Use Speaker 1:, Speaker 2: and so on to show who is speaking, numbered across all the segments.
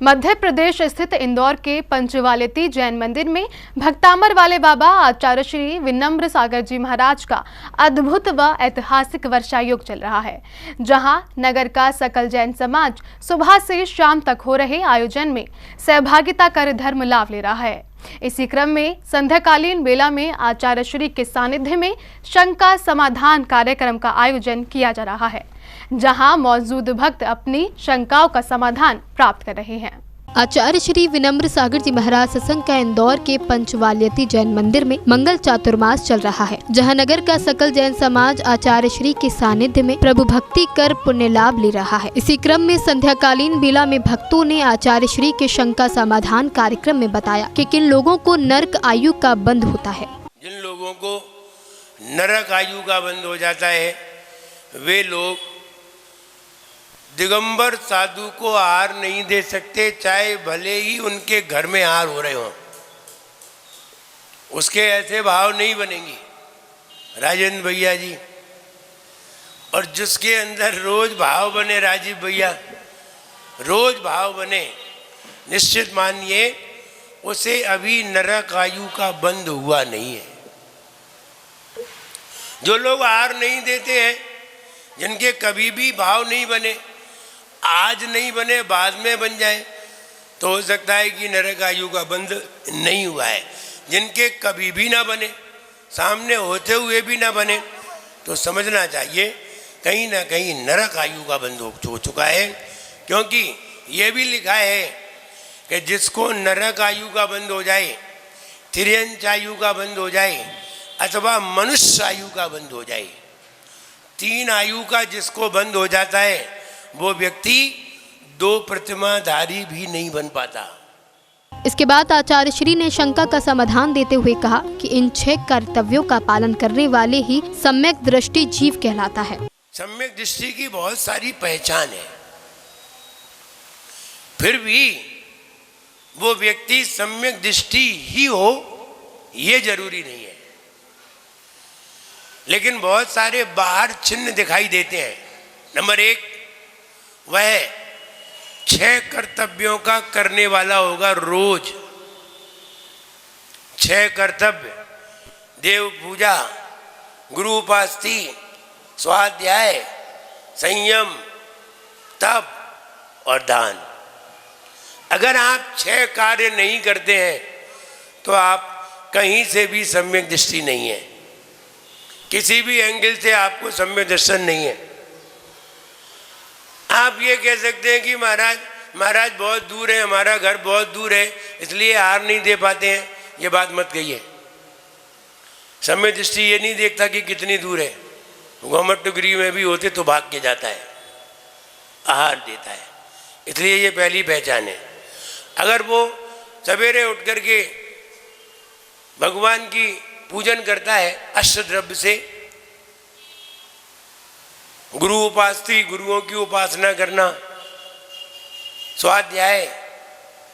Speaker 1: मध्य प्रदेश स्थित इंदौर के पंचवालेती जैन मंदिर में भक्तामर वाले बाबा आचार्य श्री विनम्र सागर जी महाराज का अद्भुत व ऐतिहासिक वर्षायोग चल रहा है, जहां नगर का सकल जैन समाज सुबह से शाम तक हो रहे आयोजन में सहभागिता कर धर्म लाभ ले रहा है। इसी क्रम में संध्याकालीन बेला में आचार्य श्री के सानिध्य में शंका समाधान कार्यक्रम का आयोजन किया जा रहा है, जहां मौजूद भक्त अपनी शंकाओं का समाधान प्राप्त कर रहे हैं।
Speaker 2: आचार्य श्री विनम्र सागर जी महाराज सत्संग का इंदौर के पंचवालेती जैन मंदिर में मंगल चातुर्मास चल रहा है, जहां नगर का सकल जैन समाज आचार्य श्री के सानिध्य में प्रभु भक्ति कर पुण्य लाभ ले रहा है। इसी क्रम में संध्याकालीन बेला में भक्तों ने आचार्य श्री के शंका समाधान कार्यक्रम में बताया कि किन लोगों को नरक आयु का बंध होता है।
Speaker 3: जिन लोगों को नरक आयु का बंध हो जाता है वे लोग दिगंबर साधु को आहार नहीं दे सकते, चाहे भले ही उनके घर में आहार हो रहे हों। उसके ऐसे भाव नहीं बनेंगे राजेंद्र भैया जी। और जिसके अंदर रोज भाव बने राजीव भैया, रोज भाव बने, निश्चित मानिए उसे अभी नरक आयु का बंद हुआ नहीं है। जो लोग आहार नहीं देते हैं, जिनके कभी भी भाव नहीं बने, आज नहीं बने बाद में बन जाए, तो हो सकता है कि नरक आयु का बंध नहीं हुआ है। जिनके कभी भी ना बने, सामने होते हुए भी ना बने, तो समझना चाहिए कहीं ना कहीं नरक आयु का बंध हो चुका है। क्योंकि ये भी लिखा है कि जिसको नरक आयु का बंद हो जाए, तिर्यंच आयु का बंद हो जाए अथवा मनुष्य आयु का बंद हो जाए, 3 आयु का जिसको बंद हो जाता है वो व्यक्ति 2 प्रतिमाधारी भी नहीं बन पाता।
Speaker 2: इसके बाद आचार्य श्री ने शंका का समाधान देते हुए कहा कि इन 6 कर्तव्यों का पालन करने वाले ही सम्यक दृष्टि जीव कहलाता है।
Speaker 3: सम्यक दृष्टि की बहुत सारी पहचान है, फिर भी वो व्यक्ति सम्यक दृष्टि ही हो ये जरूरी नहीं है। लेकिन बहुत सारे बाहर चिन्ह दिखाई देते हैं। नंबर 1, वह 6 कर्तव्यों का करने वाला होगा रोज। 6 कर्तव्य: देव पूजा, गुरु उपासना, स्वाध्याय, संयम, तप और दान। अगर आप 6 कार्य नहीं करते हैं तो आप कहीं से भी सम्यक दृष्टि नहीं है, किसी भी एंगल से आपको सम्यक दर्शन नहीं है। आप ये कह सकते हैं कि महाराज बहुत दूर है, हमारा घर बहुत दूर है, इसलिए आहार नहीं दे पाते हैं। ये बात मत कहिए। सम्यक दृष्टि ये नहीं देखता कि कितनी दूर है। गवर्नमेंट डिग्री में भी होते तो भाग के जाता है, आहार देता है। इसलिए ये पहली पहचान है। अगर वो सवेरे उठ करके भगवान की पूजन करता है अष्टद्रव्य से, गुरु उपासना, गुरुओं की उपासना करना, स्वाध्याय,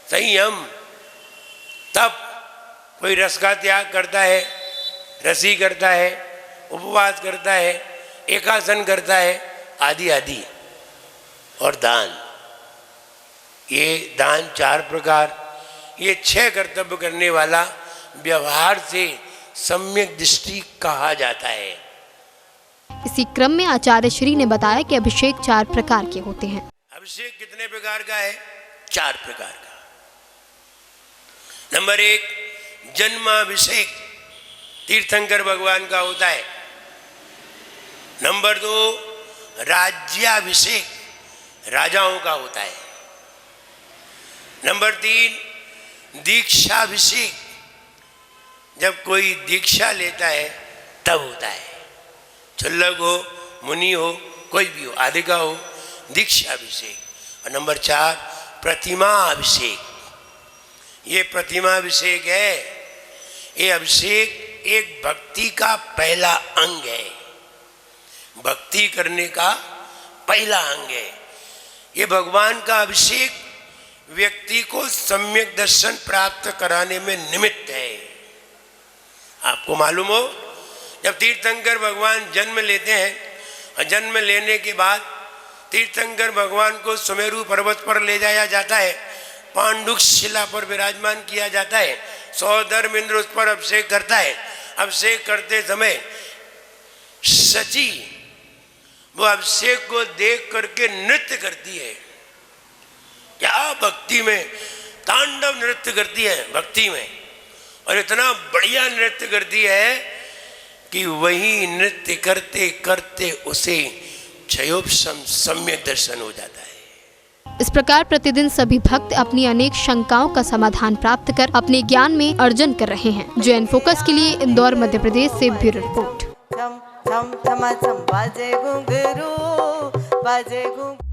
Speaker 3: संयम, तप, कोई रस का त्याग करता है, रसी करता है, उपवास करता है, एकासन करता है, आदि आदि, और दान। ये दान 4 प्रकार, ये 6 कर्तव्य करने वाला व्यवहार से सम्यक दृष्टि कहा जाता है।
Speaker 2: इसी क्रम में आचार्य श्री ने बताया कि अभिषेक 4 प्रकार के होते हैं।
Speaker 3: अभिषेक कितने प्रकार का है? 4 प्रकार का। नंबर 1, जन्माभिषेक तीर्थंकर भगवान का होता है। नंबर 2, राज्याभिषेक राजाओं का होता है। नंबर 3, दीक्षाभिषेक, जब कोई दीक्षा लेता है तब होता है। चुल्लक हो, मुनि हो, कोई भी हो, आदिका हो, दीक्षा अभिषेक। और नंबर 4, प्रतिमा अभिषेक। ये प्रतिमा अभिषेक है, ये अभिषेक एक भक्ति का पहला अंग है, भक्ति करने का पहला अंग है। ये भगवान का अभिषेक व्यक्ति को सम्यक दर्शन प्राप्त कराने में निमित्त है। आपको मालूम हो, जब तीर्थंकर भगवान जन्म लेते हैं और जन्म लेने के बाद तीर्थंकर भगवान को सुमेरु पर्वत पर ले जाया जाता है, पांडुक शिला पर विराजमान किया जाता है। सौधर्म इंद्र उस पर अभिषेक करता है। अभिषेक करते समय सची वो अभिषेक को देख करके नृत्य करती है। क्या भक्ति में तांडव नृत्य करती है भक्ति में, और इतना बढ़िया नृत्य करती है कि वही नृत्य करते करते उसे क्षयोपशम सम्यक दर्शन हो जाता है।
Speaker 2: इस प्रकार प्रतिदिन सभी भक्त अपनी अनेक शंकाओं का समाधान प्राप्त कर अपने ज्ञान में अर्जन कर रहे हैं। जैन फोकस के लिए इंदौर मध्य प्रदेश से ब्यूरो रिपोर्ट।
Speaker 4: छम छम छम छम बाजे घुंघरू बाजे घुंघरू।